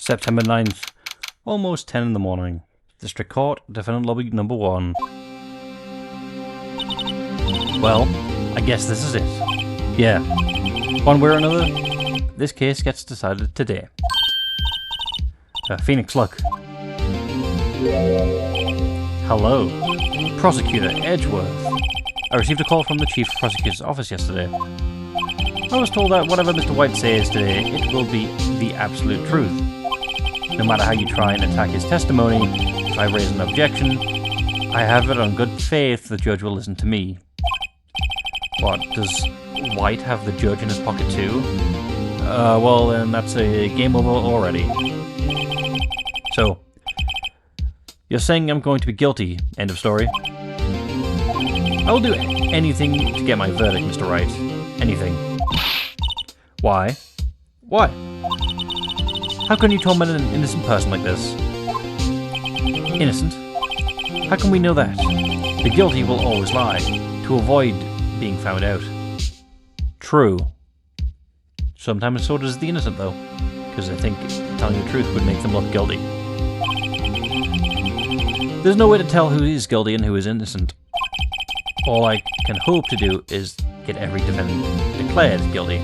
September 9th, almost 10 in the morning. District Court, Defendant Lobby number 1. Well, I guess this is it. Yeah. One way or another, this case gets decided today. Phoenix, look. Hello. Prosecutor Edgeworth. I received a call from the Chief Prosecutor's office yesterday. I was told that whatever Mr. White says today, it will be the absolute truth. No matter how you try and attack his testimony, if I raise an objection, I have it on good faith the judge will listen to me. What, does White have the judge in his pocket too? Well then that's a game over already. So, you're saying I'm going to be guilty, end of story. I will do anything to get my verdict, Mr. Wright. Anything. Why? Why? How can you torment an innocent person like this? Innocent? How can we know that? The guilty will always lie, to avoid being found out. True. Sometimes so does the innocent, though, because I think telling the truth would make them look guilty. There's no way to tell who is guilty and who is innocent. All I can hope to do is get every defendant declared guilty.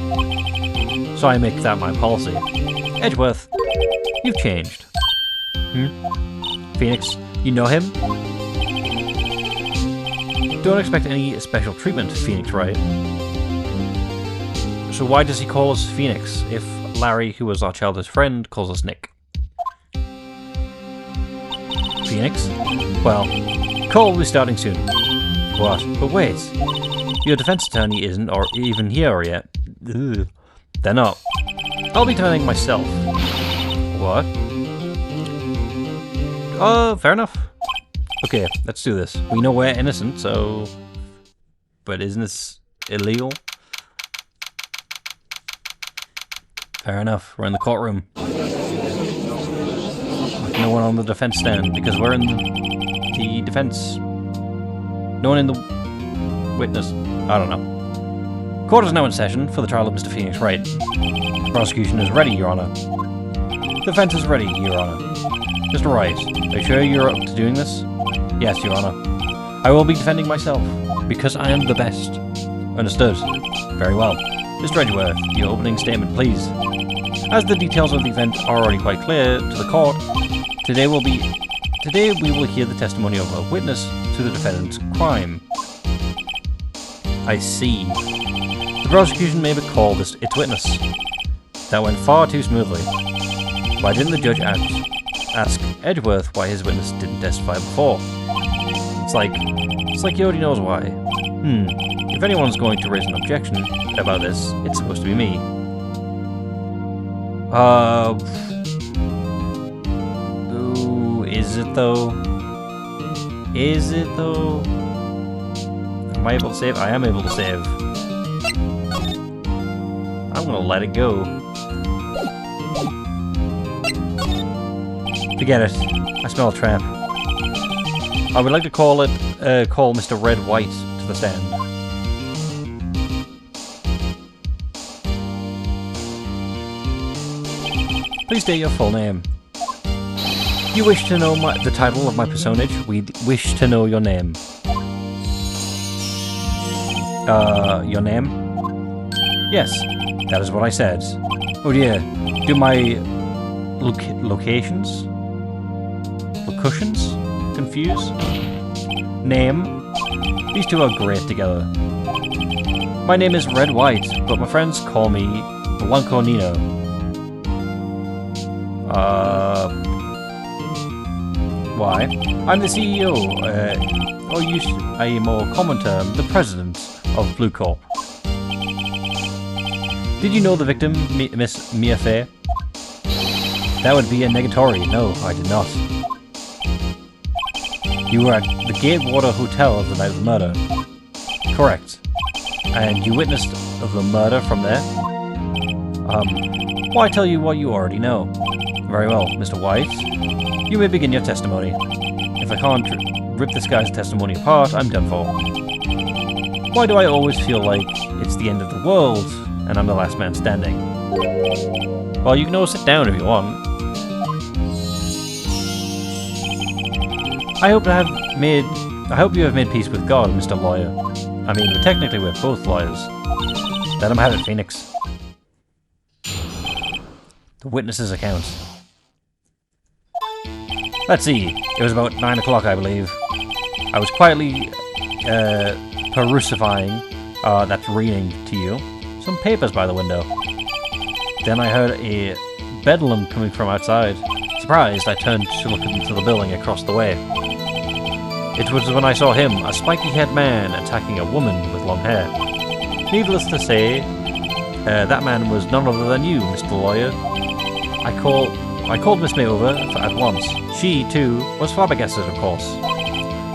So I make that my policy. Edgeworth, you've changed. Phoenix, you know him? Don't expect any special treatment, Phoenix, right? So why does he call us Phoenix if Larry, who was our childhood friend, calls us Nick? Phoenix? Well, call will be starting soon. What? But wait. Your defense attorney isn't or even here yet. Ugh. They're not. I'll be defending myself. What? Fair enough. Okay, let's do this. We know we're innocent, so... But isn't this illegal? Fair enough. We're in the courtroom. No one on the defense stand, because we're in the defense. No one in the witness. I don't know. Court is now in session for the trial of Mr. Phoenix Wright. The prosecution is ready, Your Honor. Defense is ready, Your Honor. Mr. Wright, are you sure you're up to doing this? Yes, Your Honor. I will be defending myself, because I am the best. Understood. Very well. Mr. Edgeworth, your opening statement, please. As the details of the event are already quite clear to the court, today we will hear the testimony of a witness to the defendant's crime. I see. The prosecution may call this its witness. That went far too smoothly. Why didn't the judge ask Edgeworth why his witness didn't testify before? It's like he already knows why. If anyone's going to raise an objection about this, it's supposed to be me. Is it though? Is it though? Am I able to save? I am able to save. I'm gonna let it go. Forget it. I smell a trap. I would like to call Mr. Red White to the stand. Please state your full name. You wish to know the title of my personage? We wish to know your name. Your name? Yes, that is what I said. Oh dear, do my locations? Locutions? Confuse? Name? These two are great together. My name is Red White, but my friends call me Blanco Nino. Why? I'm the CEO, or use a more common term, the president of Bluecorp. Did you know the victim, Miss Mia Fair? That would be a negatory. No, I did not. You were at the Gatewater Hotel the night of the murder. Correct. And you witnessed the murder from there? Why tell you what you already know? Very well, Mr. White. You may begin your testimony. If I can't rip this guy's testimony apart, I'm done for. Why do I always feel like it's the end of the world and I'm the last man standing? Well, you can all sit down if you want. I hope you have made peace with God, Mr. Lawyer. I mean, technically we're both lawyers. Let him have it, Phoenix. The witness's account. Let's see. It was about 9 o'clock, I believe. I was quietly that's reading to you, some papers by the window. Then I heard a bedlam coming from outside. Surprised, I turned to look into the building across the way. It was when I saw him, a spiky-haired man, attacking a woman with long hair. Needless to say, that man was none other than you, Mr. Lawyer. I called Miss May over at once. She, too, was flabbergasted, of course.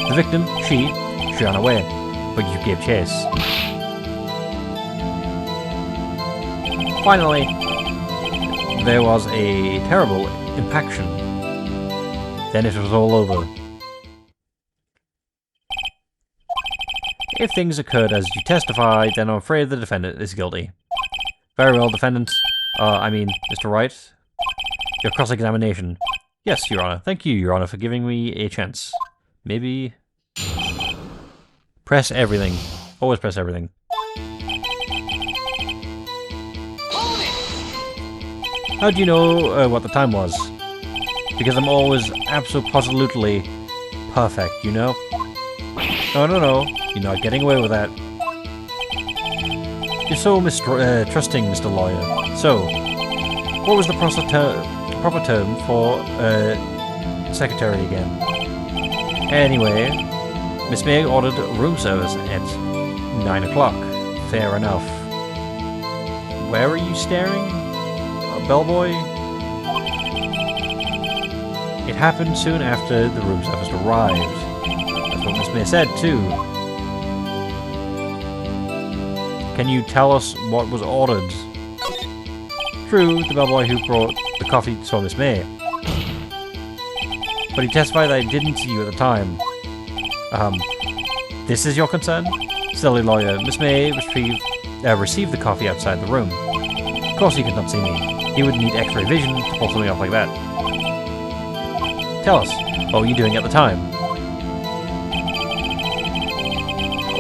The victim, she ran away, but you gave chase. Finally, there was a terrible impaction. Then it was all over. If things occurred as you testified, then I'm afraid the defendant is guilty. Very well, defendant. Mr. Wright. Your cross-examination. Yes, Your Honor. Thank you, Your Honor, for giving me a chance. Maybe... Press everything. Always press everything. How do you know what the time was? Because I'm always absolutely perfect, you know? No. You're not getting away with that. You're so trusting, Mr. Lawyer. So, what was the proper term for secretary again? Anyway, Miss May ordered room service at 9 o'clock. Fair enough. Where are you staring? Bellboy? It happened soon after the room service arrived. That's what Miss May said, too. Can you tell us what was ordered? True, the bellboy who brought the coffee saw Miss May. But he testified that he didn't see you at the time. This is your concern? Silly lawyer, Miss May received the coffee outside the room. Of course he could not see me. He would need X-ray vision to pull something off like that. Tell us, what were you doing at the time?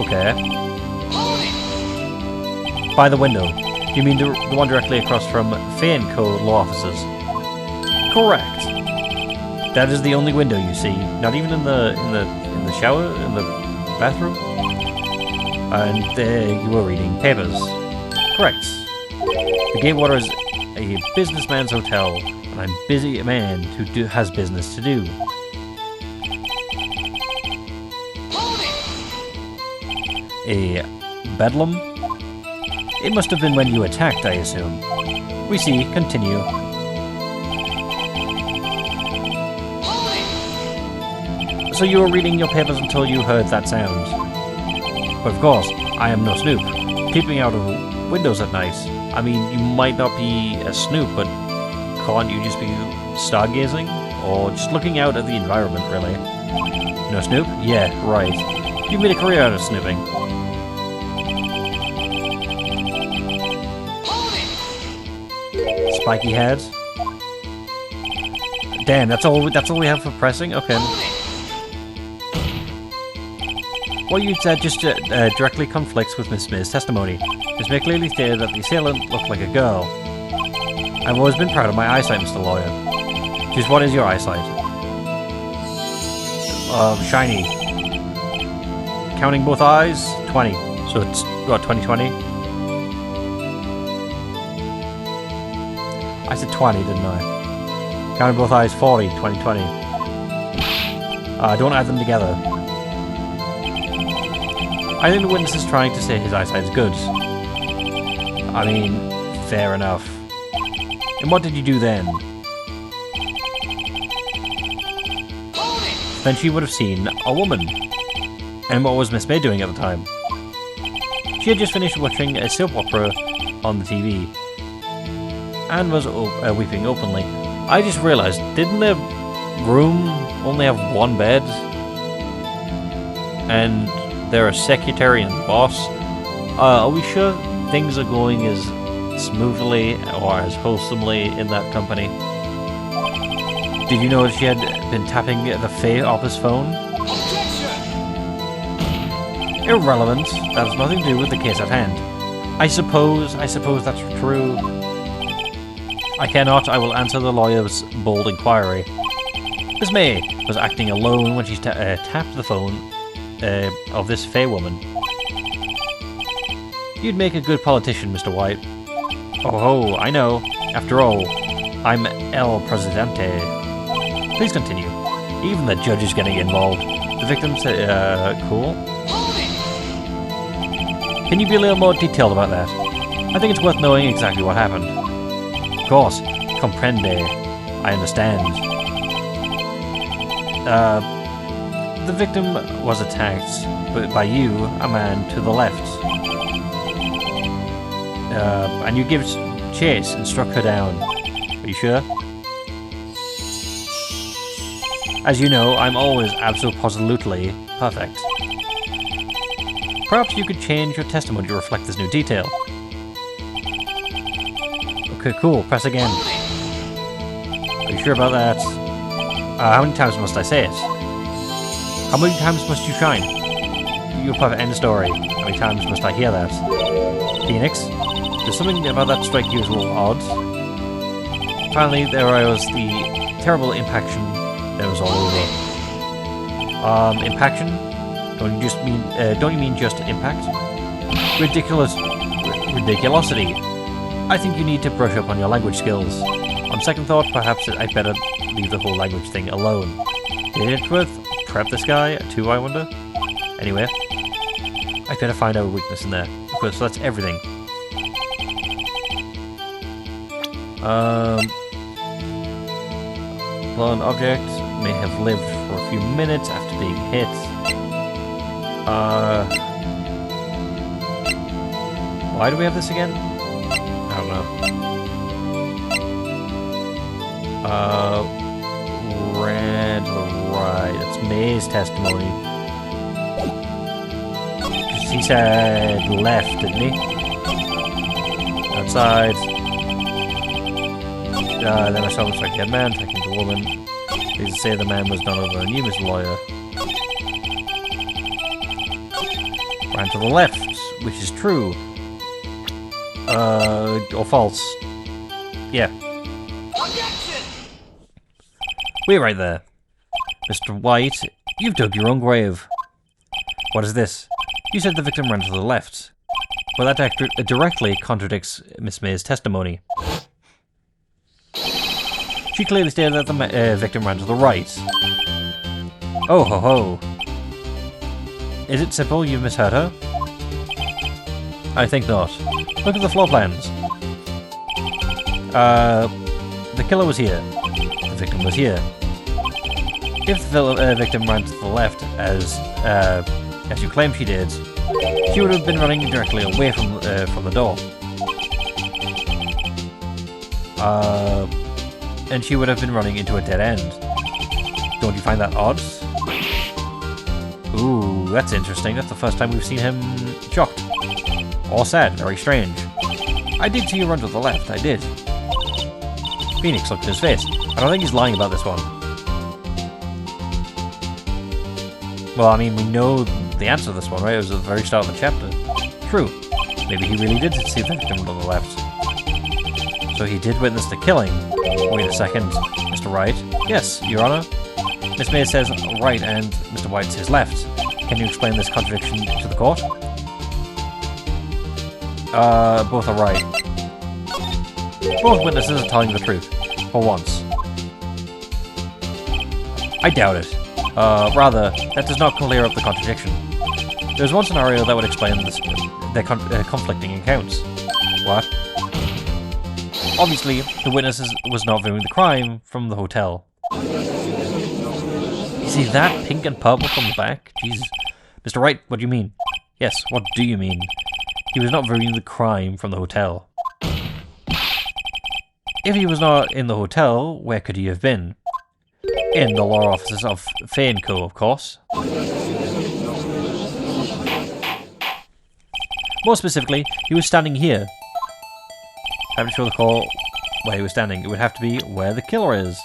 Okay. By the window. You mean the one directly across from Fan Code law offices? Correct. That is the only window you see. Not even in the shower, in the bathroom. And there you were reading papers. Correct. The Gatewater is a businessman's hotel, and I'm busy a man who has business to do. A bedlam? It must have been when you attacked, I assume. We see. Continue. So you were reading your papers until you heard that sound. But of course, I am no snoop. Peeping out of windows at night. I mean, you might not be a snoop, but can't you just be stargazing? Or just looking out at the environment, really? No snoop? Yeah, right. You made a career out of snooping. Spiky heads. Damn, that's all we have for pressing? Okay. What you said just directly conflicts with Miss May's testimony. Miss May clearly stated that the assailant looked like a girl. I've always been proud of my eyesight, Mr. Lawyer. Just what is your eyesight? Shiny. Counting both eyes, 20. So it's, what, 20/20? I said 20, didn't I? Counting both eyes, 40, 20/20. Don't add them together. I think the witness is trying to say his eyesight is good. I mean, fair enough. And what did you do then? Then she would have seen a woman. And what was Miss May doing at the time? She had just finished watching a soap opera on the TV. And was weeping openly. I just realized, didn't the room only have one bed? And they're a secretary and boss? Are we sure things are going as smoothly or as wholesomely in that company? Did you know she had been tapping the Fae office phone? Irrelevant. That has nothing to do with the case at hand. I suppose that's true. I cannot. I will answer the lawyer's bold inquiry. Miss May was acting alone when she tapped the phone of this Fae woman. You'd make a good politician, Mr. White. Oh, I know. After all, I'm El Presidente. Please continue. Even the judge is getting involved. The victim said, cool. Can you be a little more detailed about that? I think it's worth knowing exactly what happened. Of course, comprende. I understand. The victim was attacked by you, a man to the left. And you gave chase and struck her down. Are you sure? As you know, I'm always absolutely perfect. Perhaps you could change your testimony to reflect this new detail. Okay, cool. Press again. Are you sure about that? How many times must I say it? How many times must you shine? You're perfect. End of story. How many times must I hear that? Phoenix? Does something about that strike you as a little odd? Finally, there was the terrible impaction. Then it was all over. Impaction? Don't you mean just impact? Ridiculosity. I think you need to brush up on your language skills. On second thought, perhaps I'd better leave the whole language thing alone. Did Edgeworth prep this guy too, I wonder? Anyway, I'd better find out a weakness in there. Okay, so that's everything. Well, an object may have lived for a few minutes after being hit. Why do we have this again? I don't know. Ran to the right. That's May's testimony. He said left, didn't he? Outside. Then I saw him strike a man, attacking the woman. They say the man was none other than you, Mr. Lawyer. Ran to the left, which is true. Or false. Yeah. We're right there. Mr. White, you've dug your own grave. What is this? You said the victim ran to the left. Well, that directly contradicts Miss May's testimony. She clearly stated that the victim ran to the right. Oh ho ho. Is it simple you've misheard her? I think not. Look at the floor plans. The killer was here. The victim was here. If the victim ran to the left, as you claim she did, she would have been running directly away from the door. And she would have been running into a dead end. Don't you find that odd? Ooh, that's interesting. That's the first time we've seen him shocked. Or sad. Very strange. I did see you run to the left. I did. Phoenix looked at his face. I don't think he's lying about this one. Well, I mean, we know the answer to this one, right? It was at the very start of the chapter. True. Maybe he really did see the victim to the left. So he did witness the killing. Wait a second, Mr. Wright. Yes, Your Honor. Miss May says right and Mr. White says left. Can you explain this contradiction to the court? Both are right. Both witnesses are telling the truth. For once. I doubt it. Rather, that does not clear up the contradiction. There's one scenario that would explain their conflicting accounts. What? Obviously, the witness was not viewing the crime from the hotel. You see that pink and purple from the back? Jesus. Mr. Wright, what do you mean? Yes, what do you mean? He was not viewing the crime from the hotel. If he was not in the hotel, where could he have been? In the law offices of Fae & Co, of course. More specifically, he was standing here. I'm not sure the call where he was standing. It would have to be where the killer is.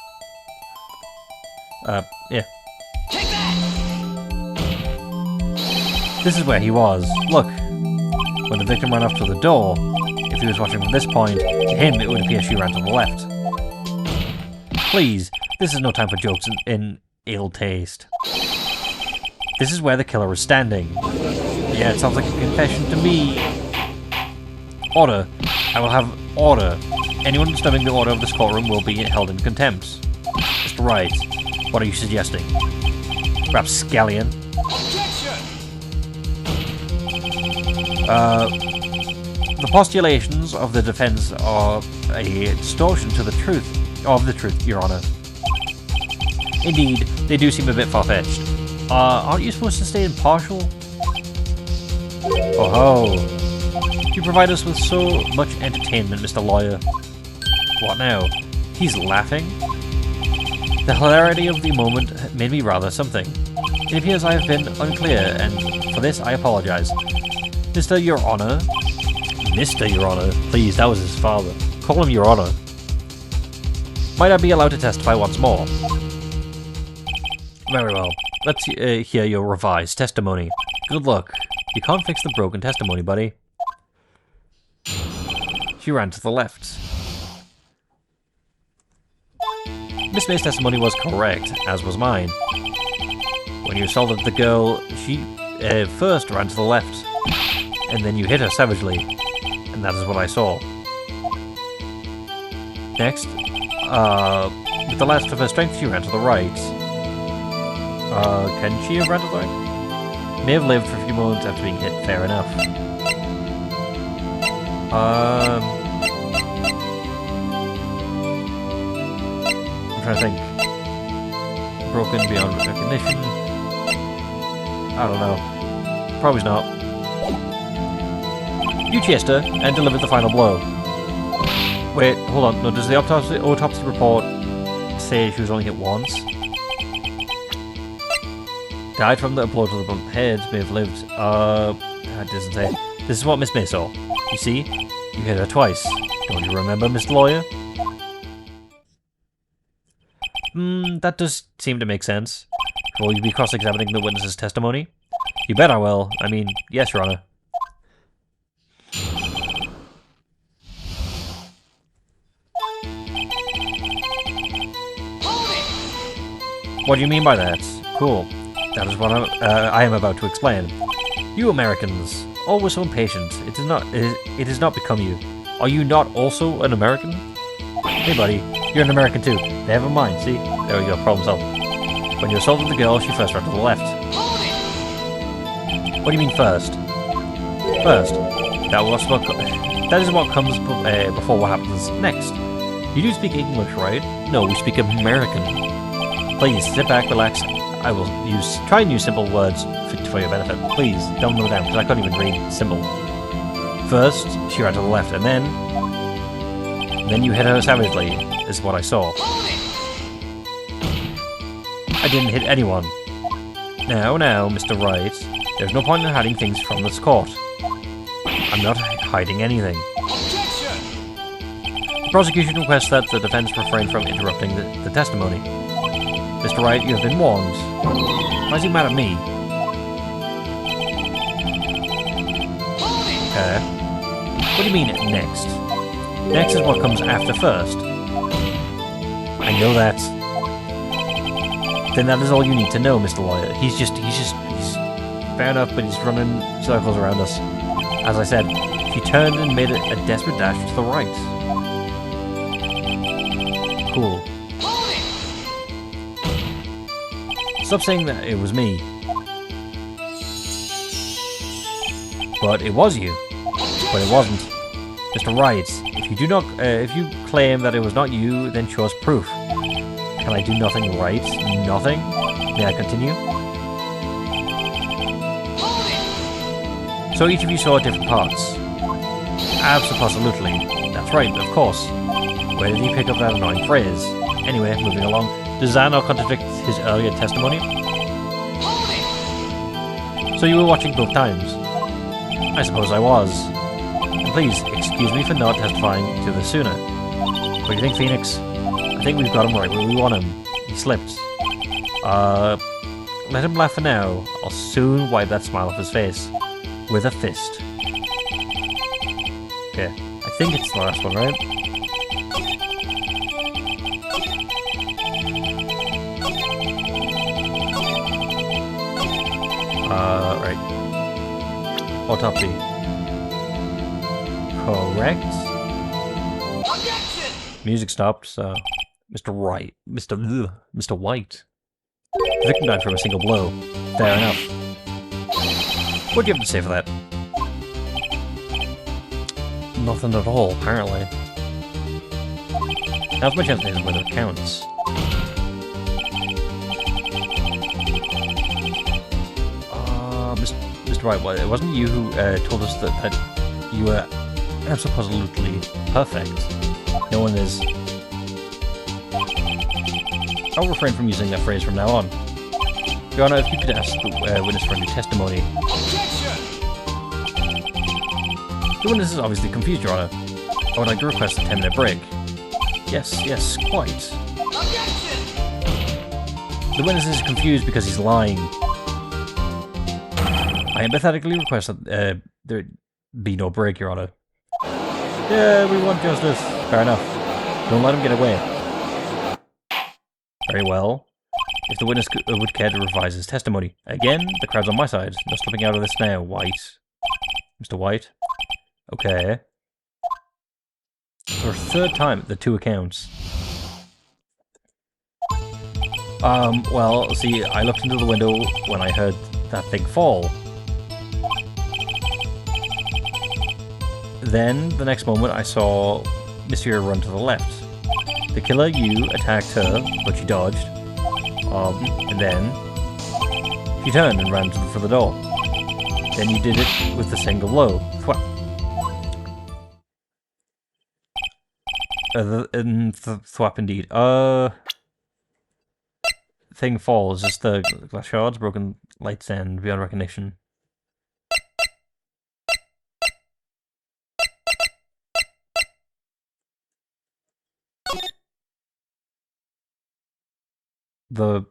Yeah. This is where he was. Look. When the victim ran off to the door, if he was watching from this point, to him it would appear she ran to the left. Please, this is no time for jokes in ill taste. This is where the killer is standing. Yeah, it sounds like a confession to me. Order. I will have order. Anyone disturbing the order of this courtroom will be held in contempt. Mr. Wright, what are you suggesting? Rapscallion? The postulations of the defense are a distortion to the truth, Your Honor. Indeed, they do seem a bit far-fetched. Aren't you supposed to stay impartial? Oh ho! You provide us with so much entertainment, Mr. Lawyer. What now? He's laughing? The hilarity of the moment made me rather something. It appears I have been unclear, and for this I apologize. Mr. Your Honor? Mr. Your Honor? Please, that was his father. Call him Your Honor. Might I be allowed to testify once more? Very well. Let's hear your revised testimony. Good luck. You can't fix the broken testimony, buddy. She ran to the left. Miss May's testimony was correct, as was mine. When you assaulted the girl, she first ran to the left, and then you hit her savagely, and that is what I saw. Next, with the last of her strength, she ran to the right. Can she have run to the right? May have lived for a few moments after being hit, fair enough. I'm trying to think. Broken beyond recognition. I don't know. Probably not. You chased her and delivered the final blow. Wait, hold on. No, does the autopsy report say she was only hit once? Died from the blow to the blunt head, may have lived. That doesn't say. This is what Miss May saw. You see? You hit her twice. Don't you remember, Mr. Lawyer? That does seem to make sense. Will you be cross-examining the witness's testimony? You bet I will. I mean, yes, Your Honor. What do you mean by that? Cool. That is what I am about to explain. You Americans, always so impatient. It does not become you. Are you not also an American? Hey buddy, you're an American too. Never mind, see? There we go, problem solved. When you assaulted the girl, she first ran to the left. What do you mean first? First. That is what comes before what happens next. You do speak English, right? No, we speak American. Please, sit back, relax. I will try and use simple words for your benefit. Please, don't slow down, because I couldn't even read simple. First, she ran to the left, and then you hit her savagely, is what I saw. I didn't hit anyone. Now, Mr. Wright, there's no point in hiding things from this court. I'm not hiding anything. The prosecution requests that the defense refrain from interrupting the testimony. Mr. Wright, you have been warned. Why is he mad at me? Okay. What do you mean, next? Next is what comes after first. I know that. Then that is all you need to know, Mr. Lawyer. He's fair enough, but he's running circles around us. As I said, she turned and made a desperate dash to the right. Cool. Stop saying that it was me. But it was you. But it wasn't. Mr. Wright, if you claim that it was not you, then show us proof. Can I do nothing right? Nothing? May I continue? So each of you saw different parts. Absolutely. That's right, of course. Where did he pick up that annoying phrase? Anyway, moving along. Does that not contradict his earlier testimony? So you were watching both times? I suppose I was. And please, excuse me for not testifying to this sooner. What do you think, Phoenix? I think we've got him right where we want him. He slipped. Let him laugh for now. I'll soon wipe that smile off his face. With a fist. Okay, I think it's the last one, right? Right. Autopsy. Correct. Objection! Music stopped, so... Mr. Wright. Mr. White. The victim died from a single blow. Fair enough. What do you have to say for that? Nothing at all, apparently. Now's my chance to hit whether it counts. Mr. Wright, well, it wasn't you who told us that you were absolutely perfect. No one is. I'll refrain from using that phrase from now on. Your Honor, if you could ask the witness for a new testimony. Objection! The witness is obviously confused, Your Honor. I would like to request a 10-minute break. Yes, quite. Objection! The witness is confused because he's lying. I empathetically request that there be no break, Your Honor. Yeah, we want justice. Fair enough. Don't let him get away. Very well. If the witness would care to revise his testimony. Again, the crowd's on my side. No slipping out of this now, White. Mr. White? Okay. For a third time, the 2 accounts. Well, see, I looked into the window when I heard that thing fall. Then, the next moment, I saw Monsieur run to the left. The killer, you, attacked her, but she dodged. And then she turned and ran for the door. Then you did it with a single blow. Thwap. Thwap indeed. Thing falls. Just the glass shards, broken light stand beyond recognition. The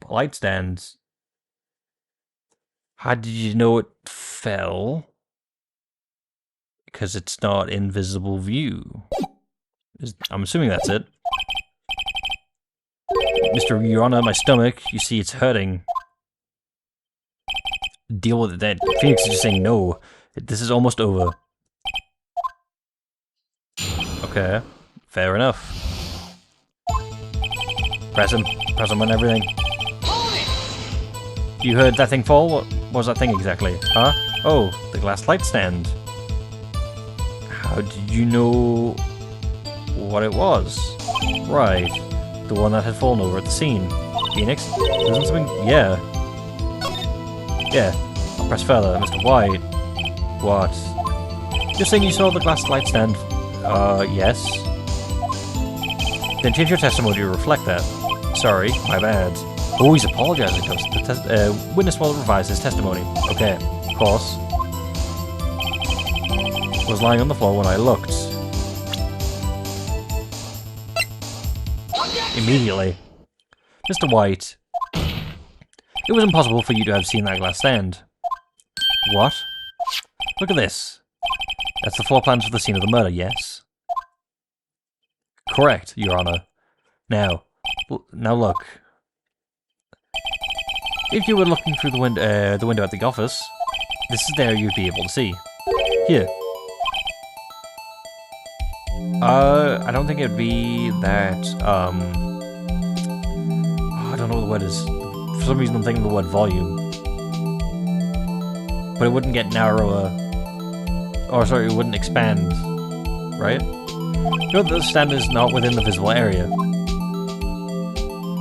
light stands. How did you know it fell? Because it's not in visible view. I'm assuming that's it. Mr. Your Honor, my stomach. You see, it's hurting. Deal with it then. Phoenix is just saying no. This is almost over. Okay. Fair enough. Press him on everything. You heard that thing fall? What was that thing exactly? Huh? Oh, the glass light stand. How did you know what it was? Right. The one that had fallen over at the scene. Phoenix? Isn't something... Yeah. Yeah. I'll press further. Mr. White. What? You're saying you saw the glass light stand? Yes. Then change your testimony to reflect that. Sorry, my bad. Oh, he's apologizing to us. The witness will revise his testimony. Okay, of course. Was lying on the floor when I looked. Immediately. Mr. White. It was impossible for you to have seen that glass stand. What? Look at this. That's the floor plans for the scene of the murder, yes? Correct, Your Honor. Now look. If you were looking through the window at the office, this is there you'd be able to see. Here. I don't think it'd be that, I don't know what the word is. For some reason I'm thinking the word volume. But it wouldn't get narrower. Or sorry, it wouldn't expand. Right? Note that the stand is not within the visible area.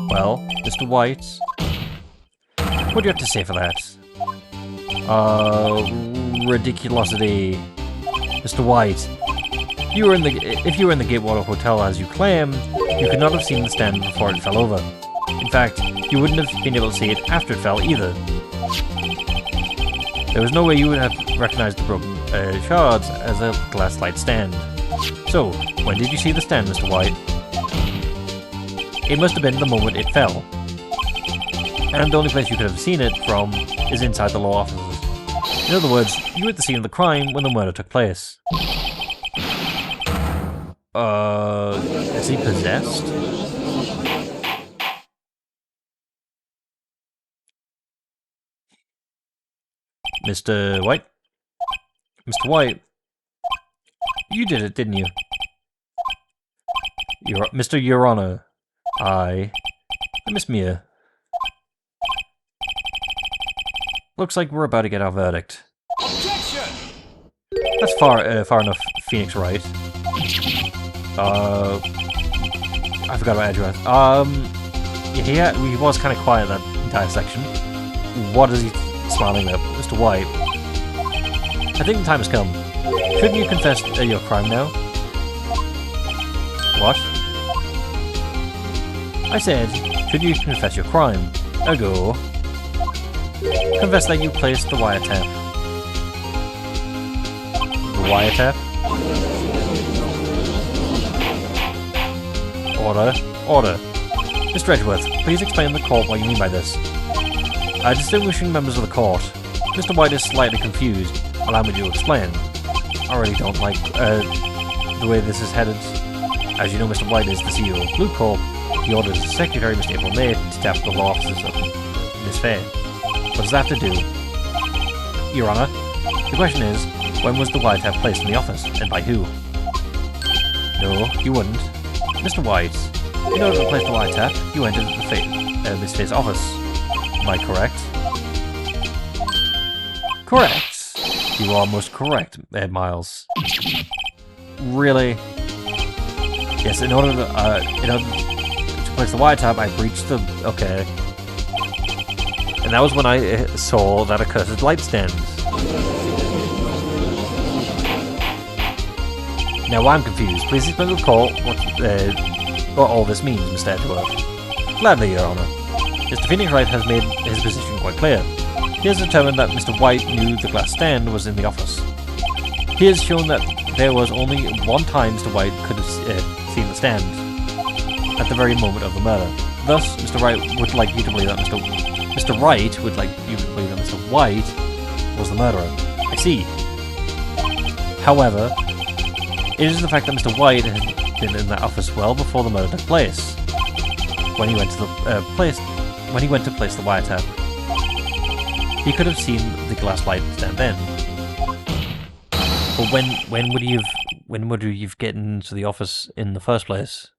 Well, Mr. White, what do you have to say for that? Ridiculosity. Mr. White, if you were in the Gatewater Hotel as you claim, you could not have seen the stand before it fell over. In fact, you wouldn't have been able to see it after it fell either. There was no way you would have recognized the broken shards as a glass light stand. So, when did you see the stand, Mr. White? It must have been the moment it fell. And the only place you could have seen it from is inside the law offices. In other words, you were at the scene of the crime when the murder took place. Is he possessed? Mr. White? Mr. White? You did it, didn't you? Mr. Your Honor. I'm Miss Mia. Looks like we're about to get our verdict. Objection! That's far enough, Phoenix Wright. I forgot about Edgeworth. Yeah, he was kind of quiet that entire section. What is he smiling at? Mr. White. I think the time has come. Shouldn't you confess your crime now? What? I said, should you confess your crime? Ergo. Confess that you placed the wiretap. The wiretap? Order. Mr. Edgeworth, please explain to the court what you mean by this. Distinguishing members of the court. Mr. White is slightly confused. Allow me to explain. I really don't like the way this is headed. As you know, Mr. White is the CEO of Bluecorp. He orders his secretary, Mr. April May, to tap the law offices of Miss Faye. What does that have to do? Your Honor, the question is, when was the wiretap placed in the office, and by who? No, you wouldn't. Mr. White, in order to place the wiretap, you entered Miss Faye's office. Am I correct? Correct. You are most correct, Miles. Really? Yes, in order to place the wiretap, I breached the... Okay. And that was when I saw that accursed light stand. Now I'm confused. Please explain to the court what all this means, Mr. Edgeworth. Gladly, Your Honor. Mr. Phoenix Wright has made his position quite clear. He has determined that Mr. White knew the glass stand was in the office. He has shown that there was only one time Mr. White could have seen the stand, at the very moment of the murder. Thus, Mr. Wright would like you to believe that Mr. Wright would like you to believe that Mr. White was the murderer. I see. However, it is the fact that Mr. White had been in that office well before the murder took place. When he went to place the wiretap, he could have seen the glass light stand then. But when would he have gotten into the office in the first place?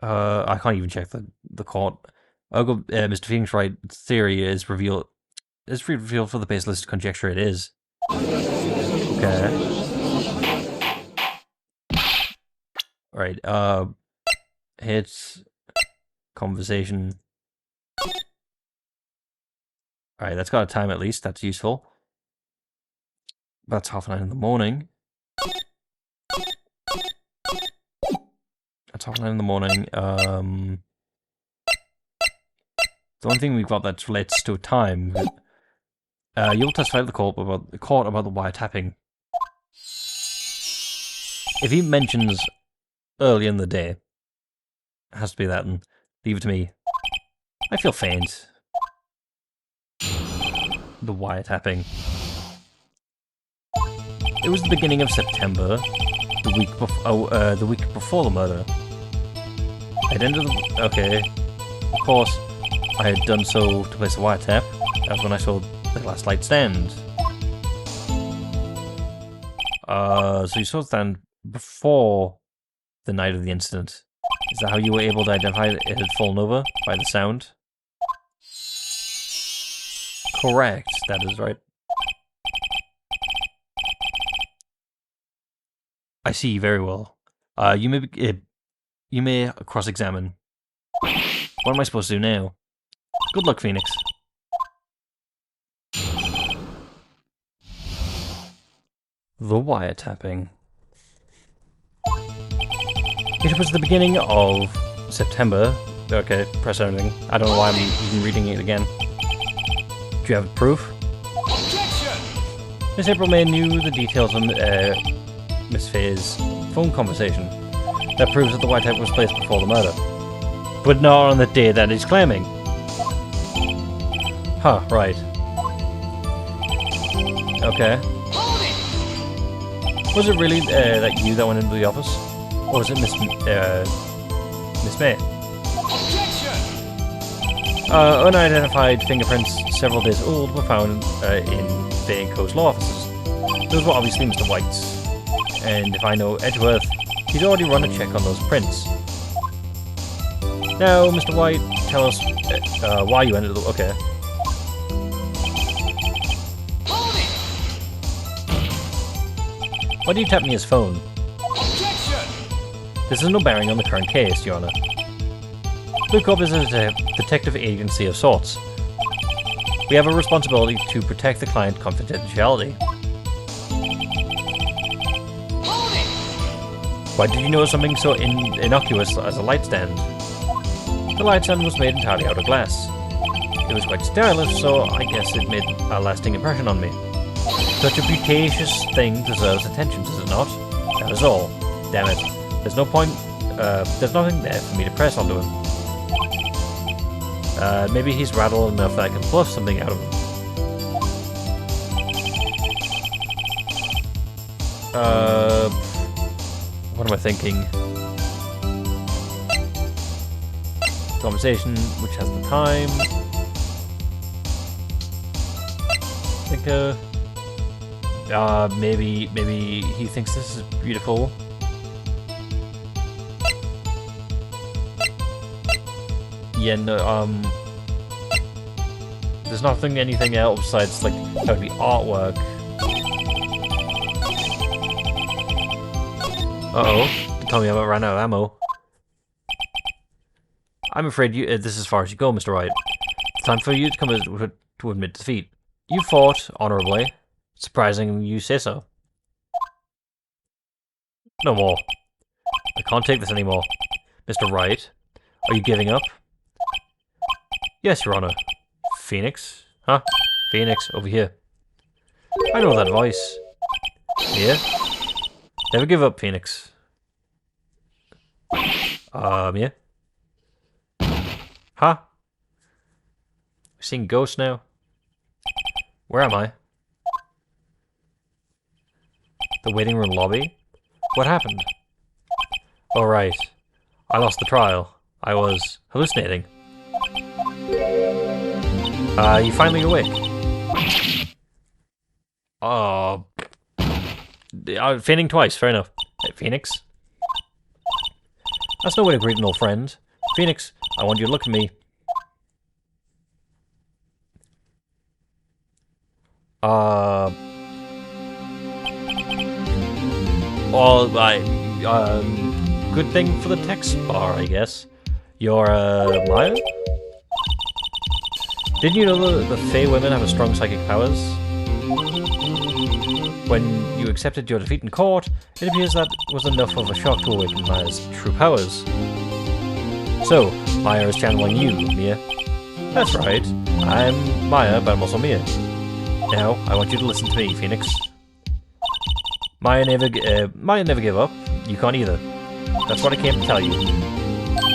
I can't even check the court. Mr. Phoenix Wright's theory is revealed for the baseless conjecture it is. Okay. Alright, hit conversation. Alright, that's got a time at least, that's useful. That's 9:30 in the morning. That's 9:30 in the morning. The only thing we've got that relates to time. You'll testify to the court about the wiretapping. If he mentions early in the day, it has to be that, and leave it to me. I feel faint. The wiretapping. It was the beginning of September, the week before the murder. I'd entered the... Okay. Of course, I had done so to place the wiretap. That was when I saw the glass light stand. So you saw the stand before the night of the incident. Is that how you were able to identify it had fallen over? By the sound? Correct, that is right. I see very well. You may cross-examine. What am I supposed to do now? Good luck, Phoenix. The wiretapping. It was the beginning of September. Okay, press anything. I don't know why I'm even reading it again. Do you have proof? Miss April May knew the details of Miss Faye's phone conversation. That proves that the wiretap was placed before the murder. but not on the day that he's claiming. Huh, right. Okay. Hold it! Was it really that you that went into the office? Or was it Miss May? Objection! Unidentified fingerprints several days old were found in the Coast law offices. Those were obviously Mr. White's. And if I know Edgeworth, he's already run a check on those prints. Now, Mr. White, tell us why you entered the... Okay. Hold it! Why do you tap me his phone? Objection! This has no bearing on the current case, Your Honor. Bluecorp is a detective agency of sorts. We have a responsibility to protect the client confidentiality. Hold it! Why did you know something so innocuous as a light stand? The light stand was made entirely out of glass. It was quite stylish, so I guess it made a lasting impression on me. Such a beauteous thing deserves attention, does it not? That is all. Damn it. There's no point, there's nothing there for me to press onto him. Maybe he's rattled enough that I can bluff something out of him. What am I thinking? Conversation, which has the time. Maybe he thinks this is beautiful. Yeah, no, there's anything else besides, like, that would be artwork. Uh-oh, tell me I ran out of ammo. I'm afraid this is as far as you go, Mr. Wright. It's time for you to come to admit defeat. You fought honorably. Surprising you say so. No more. I can't take this anymore. Mr. Wright, are you giving up? Yes, Your Honor. Phoenix? Huh? Phoenix, over here. I know that voice. Here? Never give up, Phoenix. Yeah? Huh? We're seeing ghosts now? Where am I? The waiting room lobby? What happened? Oh, right. I lost the trial. I was hallucinating. You finally awake. Feigning twice, fair enough. Hey, Phoenix? That's no way to greet an old friend. Phoenix, I want you to look at me. Good thing for the text bar, I guess. You're, Maya? Didn't you know the Fey women have a strong psychic powers? When you accepted your defeat in court, it appears that was enough of a shock to awaken Maya's true powers. So, Maya is channeling you, Mia. That's right. I'm Maya, but I'm also Mia. Now, I want you to listen to me, Phoenix. Maya never gave up. You can't either. That's what I came to tell you.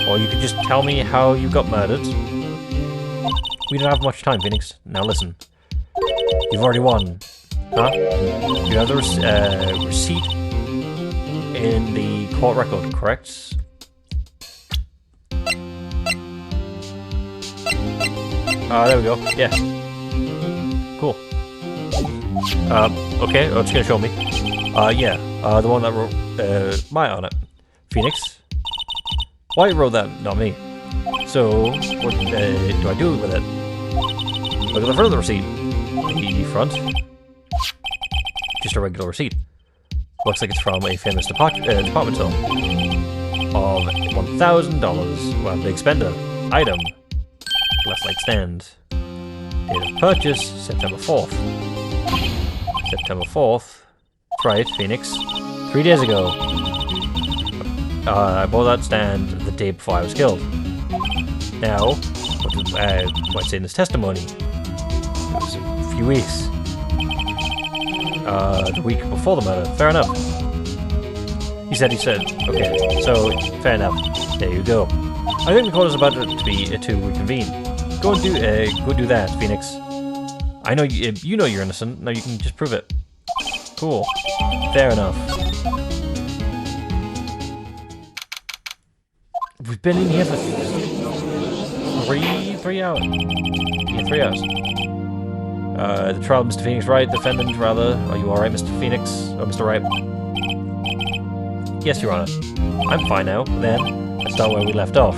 Or you could just tell me how you got murdered. We don't have much time, Phoenix. Now listen. You've already won. Huh? You have the receipt in the court record, correct? There we go. Yeah. Cool. Okay, it's gonna show me. Yeah. The one that wrote Maya on it. Phoenix? White wrote that, not me. So, what do I do with it? Look at the front of the receipt. The front? Just a regular receipt. Looks like it's from a famous department store. Of $1,000. Well, big spender. Item. Glass light stand. Date of purchase, September 4th. September 4th. That's right, Phoenix. 3 days ago. I bought that stand the day before I was killed. Now, what did White say in his testimony? It was a few weeks. The week before the murder. Fair enough. He said. Okay, so, fair enough. There you go. I think the court is about to reconvene. Go do that, Phoenix. I know you know you're innocent. Now you can just prove it. Cool. Fair enough. We've been in here for 3 hours. Yeah, 3 hours. The trial of Mr. Phoenix Wright, defendant, rather. Are you alright, Mr. Phoenix? Or Mr. Wright? Yes, Your Honor. I'm fine now. Then, let's start where we left off.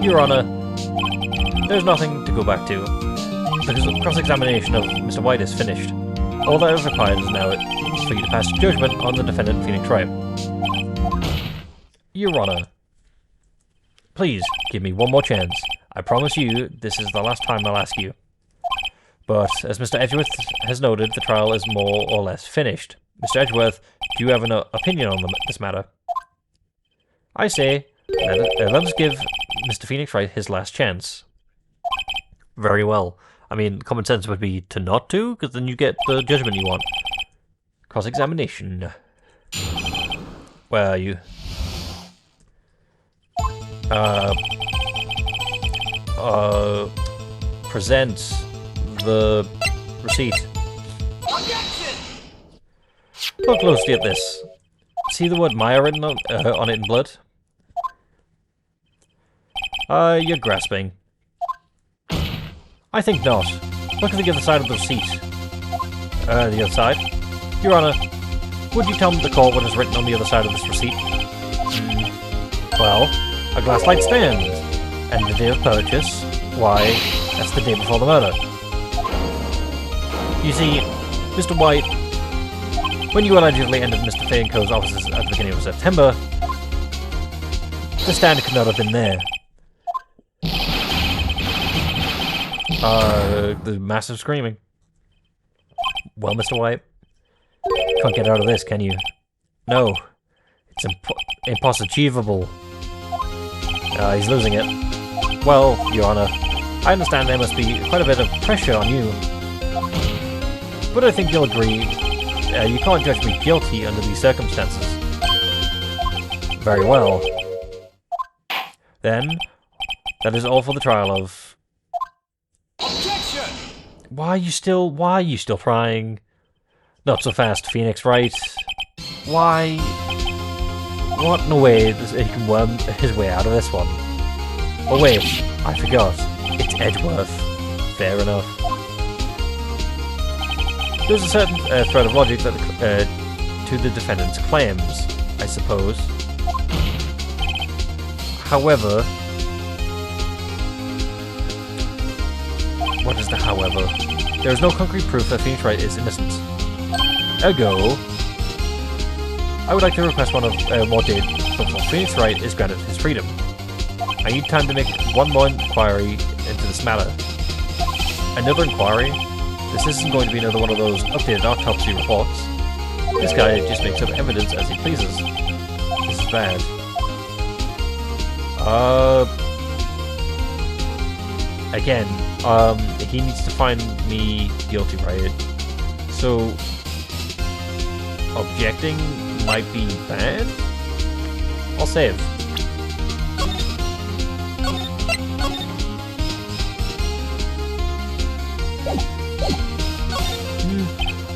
Your Honor, there's nothing to go back to, because the cross-examination of Mr. White is finished. All that is required is now for you to pass judgment on the defendant, Phoenix Wright. Your Honor, please give me one more chance. I promise you this is the last time I'll ask you. But, as Mr. Edgeworth has noted, the trial is more or less finished. Mr. Edgeworth, do you have an opinion on this matter? I say, let us give Mr. Phoenix Wright his last chance. Very well. I mean, common sense would be to not do, because then you get the judgment you want. Cross-examination. Where are you? Present the receipt. Objection! Look closely at this. See the word Maya written on it in blood? You're grasping. I think not. Look at the other side of the receipt. The other side? Your Honor, would you tell me the court what is written on the other side of this receipt? Well, a glass light stand. And the day of purchase? Why, that's the day before the murder. You see, Mr. White, when you allegedly entered Mr. Fayenko's offices at the beginning of September, the stand could not have been there. The massive screaming. Well, Mr. White, can't get out of this, can you? No, it's impossible. He's losing it. Well, Your Honor, I understand there must be quite a bit of pressure on you. But I think you'll agree, you can't judge me guilty under these circumstances. Very well. Then, that is all for the trial of... Objection! Why are you still prying? Not so fast, Phoenix Wright. Why? What in a way he can worm his way out of this one? Oh wait, I forgot. It's Edgeworth. Fair enough. There's a certain thread of logic that to the defendant's claims, I suppose. However... What is the however? There is no concrete proof that Phoenix Wright is innocent. Ergo, I would like to request one of more dates before Phoenix Wright is granted his freedom. I need time to make one more inquiry into this matter. Another inquiry? This isn't going to be another one of those updated autopsy reports. This guy just makes up evidence as he pleases. This is bad. Again, he needs to find me guilty, right? So, objecting might be bad? I'll save.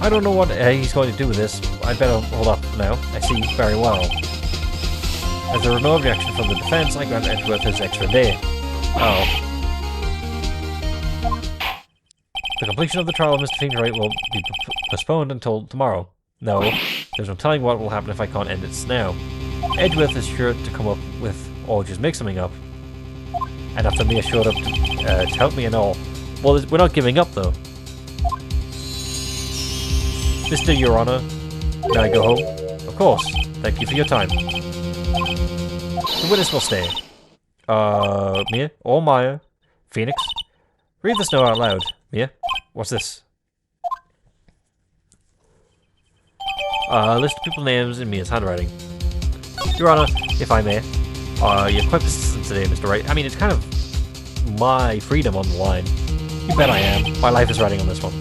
I don't know what he's going to do with this. I better hold up now. I see. Very well. As there was no objection from the defense, I grant Edgeworth his extra day. Oh. The completion of the trial of Mr. Phoenix Wright will be postponed until tomorrow. No, there's no telling what will happen if I can't end it now. Edgeworth is sure to come up with, or just make something up. And after Mia showed up to help me and all. Well, we're not giving up, though. Mr. Your Honor, may I go home? Of course. Thank you for your time. The witness will stay. Mia? Or Maya? Phoenix? Read this note out loud. Mia? What's this? List of people names in Mia's handwriting. Your Honor, if I may. You're quite persistent today, Mr. Wright. I mean, it's kind of my freedom on the line. You bet I am. My life is riding on this one.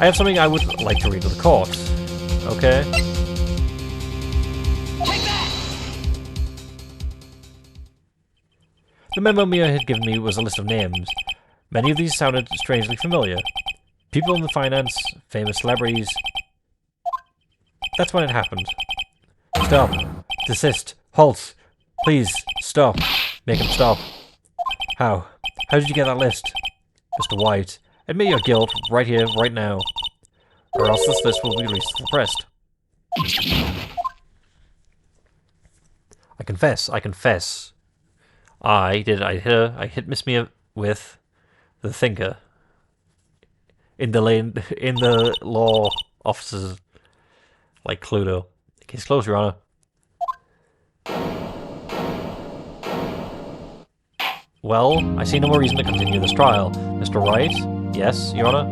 I have something I would like to read to the court. Okay? Take that! The memo Mia had given me was a list of names. Many of these sounded strangely familiar. People in the finance, famous celebrities. That's when it happened. Stop. Desist. Halt. Please, stop. Make him stop. How? How did you get that list? Mr. White, admit your guilt right here, right now. Or else this list will be released to the press. I confess. I hit Miss Mia with the thinker. In the law offices, like Cluedo. Case closed, Your Honor. Well, I see no more reason to continue this trial. Mr. Wright? Yes, Your Honor?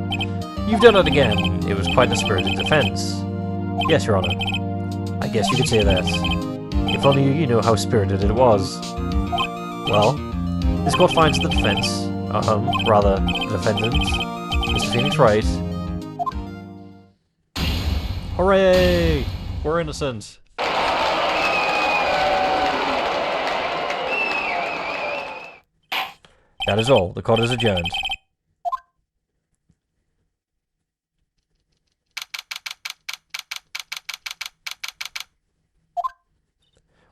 You've done it again. It was quite a spirited defense. Yes, Your Honor. I guess you could say that. If only you knew how spirited it was. Well, this court finds the defense, rather, the defendant, Mr. Phoenix Wright. Hooray! We're innocent. That is all. The court is adjourned.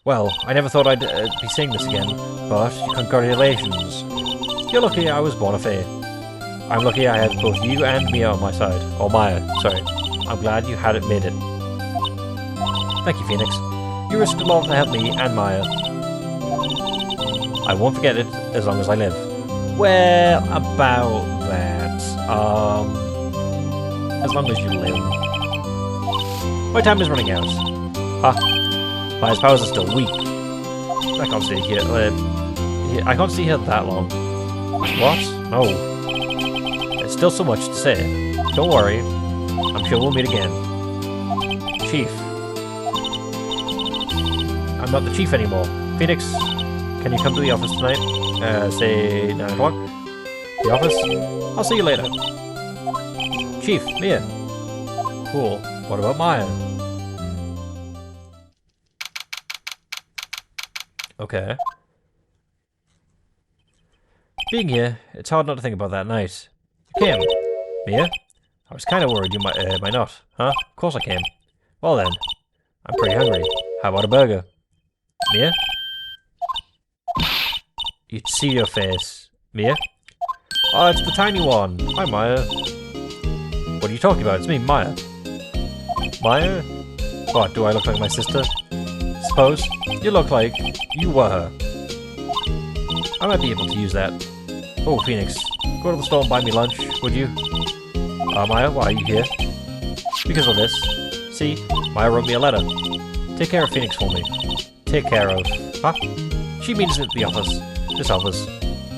Well, I never thought I'd be saying this again, but congratulations. You're lucky I was born a fae. I'm lucky I had both you and Mia on my side. Or Maya, sorry. I'm glad you had it made it. Thank you, Phoenix. You risked a lot to help me and Maya. I won't forget it as long as I live. Well, about that. As long as you live. My time is running out. Maya's powers are still weak. I can't stay here. I can't stay here that long. What? No. There's still so much to say. Don't worry. I'm sure we'll meet again. Chief. I'm not the chief anymore. Phoenix, can you come to the office tonight? Say 9 o'clock? The office? I'll see you later. Chief, Mia. Cool. What about Maya? Okay. Being here, it's hard not to think about that night. You came. Mia? I was kind of worried you might not. Huh? Of course I came. Well then. I'm pretty hungry. How about a burger? Mia? You'd see your face. Mia? Oh, it's the tiny one. Hi, Maya. What are you talking about? It's me, Maya. Maya? What, do I look like my sister? Suppose. You look like you were her. I might be able to use that. Oh, Phoenix. Go to the store and buy me lunch, would you? Maya, why are you here? Because of this. See, Maya wrote me a letter. Take care of Phoenix for me. Take care of... Huh? She means it at the office. This office.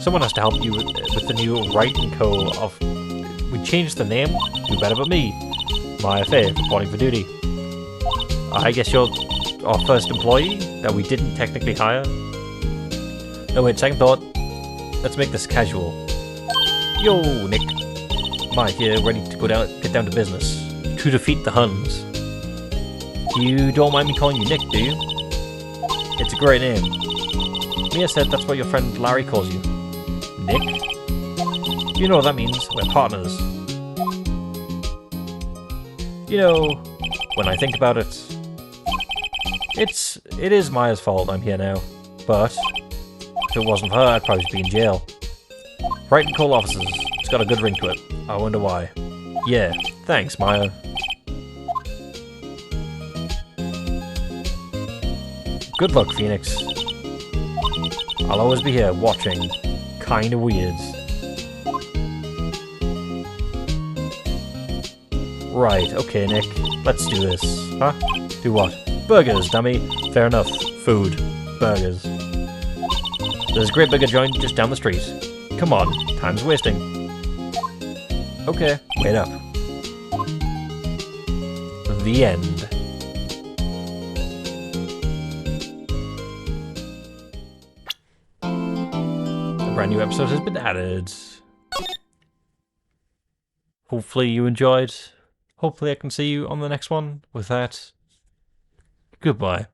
Someone has to help you with the new Wright & Co. of... We changed the name? Who better but me? Maya Faye, reporting for duty. I guess you're our first employee that we didn't technically hire? No, wait, second thought. Let's make this casual. Yo, Nick. Maya here, ready to get down to business. To defeat the Huns. You don't mind me calling you Nick, do you? It's a great name. Mia said that's what your friend Larry calls you. Nick? You know what that means. We're partners. You know, when I think about it, it is Maya's fault I'm here now. But if it wasn't for her, I'd probably be in jail. Wright & Co. offices. It's got a good ring to it. I wonder why. Yeah, thanks, Maya. Good luck, Phoenix. I'll always be here, watching. Kinda weird. Right, okay, Nick. Let's do this. Huh? Do what? Burgers, dummy. Fair enough. Food. Burgers. There's a great bigger joint just down the street. Come on, time's wasting. Okay, wait up. The end. A brand new episode has been added. Hopefully you enjoyed. Hopefully I can see you on the next one. With that, goodbye.